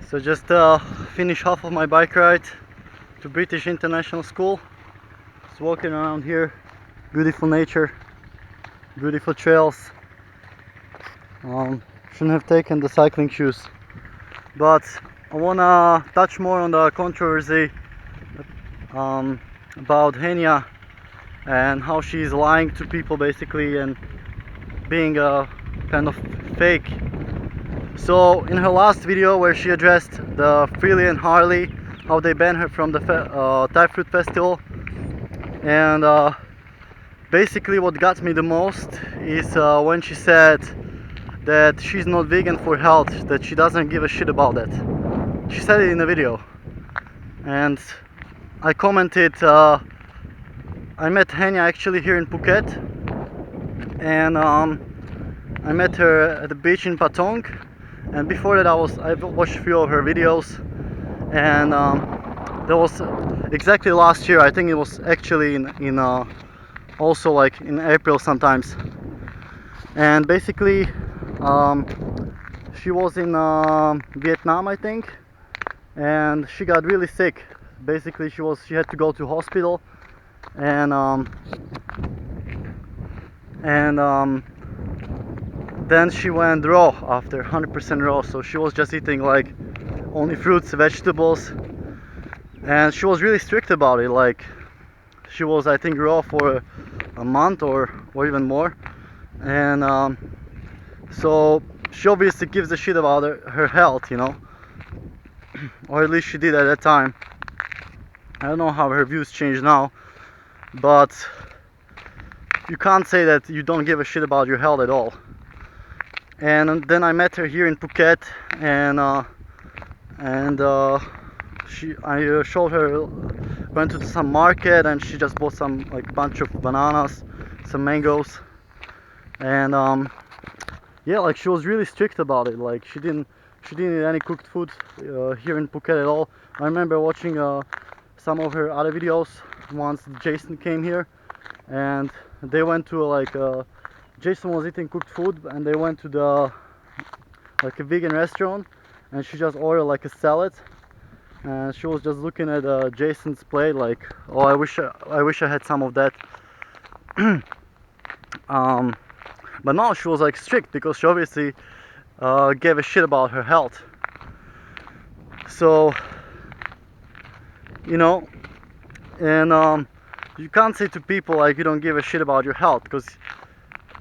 So just finished half of my bike ride to British International School. Just walking around here, beautiful nature, beautiful trails. Shouldn't have taken the cycling shoes, but I wanna touch more on the controversy about Henya and how she's lying to people basically and being a kind of fake. So in her last video where she addressed the Freely and Harley, how they banned her from the Thai Fruit Festival, and basically what got me the most is when she said that she's not vegan for health, that she doesn't give a shit about that. She said it in the video, and I commented, I met Henya actually here in Phuket, and I met her at the beach in Patong, and before that I watched a few of her videos, and that was exactly last year. I think it was actually in also like in April sometimes, and basically she was in Vietnam, I think, and she got really sick. Basically she had to go to hospital, and then she went raw after 100% raw, so she was just eating like only fruits, vegetables, and she was really strict about it. Like she was, I think, raw for a month or even more, and so she obviously gives a shit about her health, you know, or at least she did at that time. I don't know how her views change now, but you can't say that you don't give a shit about your health at all. And then I met her here in Phuket, and I showed her, went to some market, and she just bought some like bunch of bananas, some mangoes, and yeah, like she was really strict about it. Like she didn't eat any cooked food here in Phuket at all. I remember watching some of her other videos once Jason came here, and they went to like Jason was eating cooked food, and they went to the like a vegan restaurant, and she just ordered like a salad, and she was just looking at Jason's plate like, oh, I wish I had some of that. But no, she was like strict because she obviously gave a shit about her health. So you know, and you can't say to people like you don't give a shit about your health, because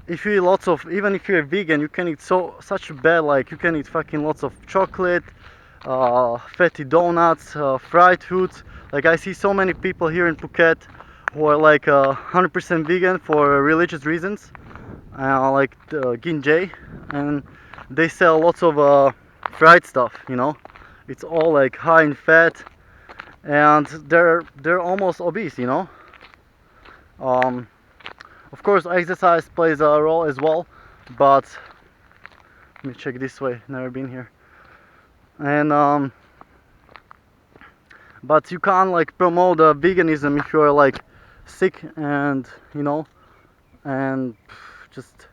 if you eat lots of, even if you're a vegan, you can eat such bad, like you can eat fucking lots of chocolate, fatty donuts, fried foods. Like I see so many people here in Phuket who are like 100% vegan for religious reasons, like Ginjay, and they sell lots of fried stuff, you know. It's all like high in fat, and they're almost obese, you know. Of course, exercise plays a role as well, but let me check this way. Never been here. And but you can't like promote veganism if you're like sick, and you know, and just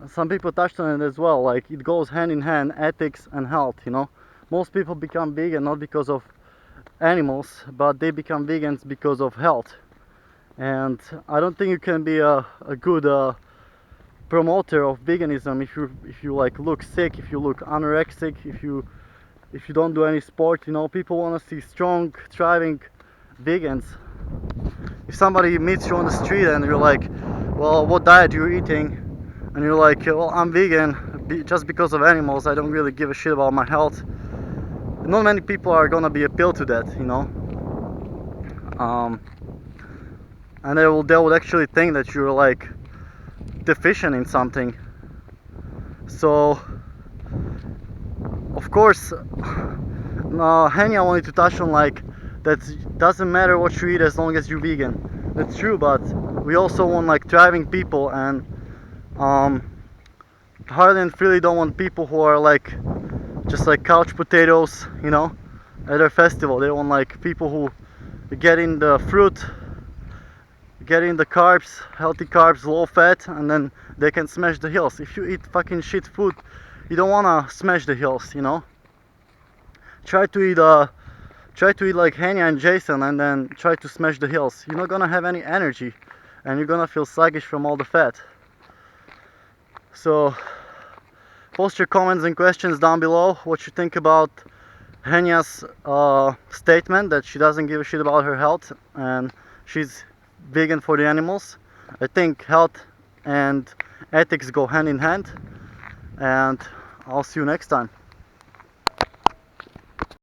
some people touched on it as well. Like it goes hand in hand, ethics and health. You know, most people become vegan not because of animals, but they become vegans because of health. And I don't think you can be a good promoter of veganism if you like look sick, if you look anorexic, if you don't do any sport. You know, people want to see strong, thriving vegans. If somebody meets you on the street and you're like, well, what diet you're eating, and you're like, well, I'm vegan just because of animals, I don't really give a shit about my health, not many people are gonna be appealed to that, you know. And they would actually think that you're like deficient in something. So of course Henya wanted to touch on like that doesn't matter what you eat as long as you're vegan. That's true, but we also want like thriving people, and Harley and Freely don't want people who are like just like couch potatoes, you know, at their festival. They want like people who get in the fruit, getting the carbs, healthy carbs, low fat, and then they can smash the hills. If you eat fucking shit food, you don't wanna smash the hills, you know. Try to eat like Henya and Jason, and then try to smash the hills. You're not gonna have any energy, and you're gonna feel sluggish from all the fat. So post your comments and questions down below what you think about Henya's statement that she doesn't give a shit about her health and she's vegan for the animals. I think health and ethics go hand in hand, and I'll see you next time.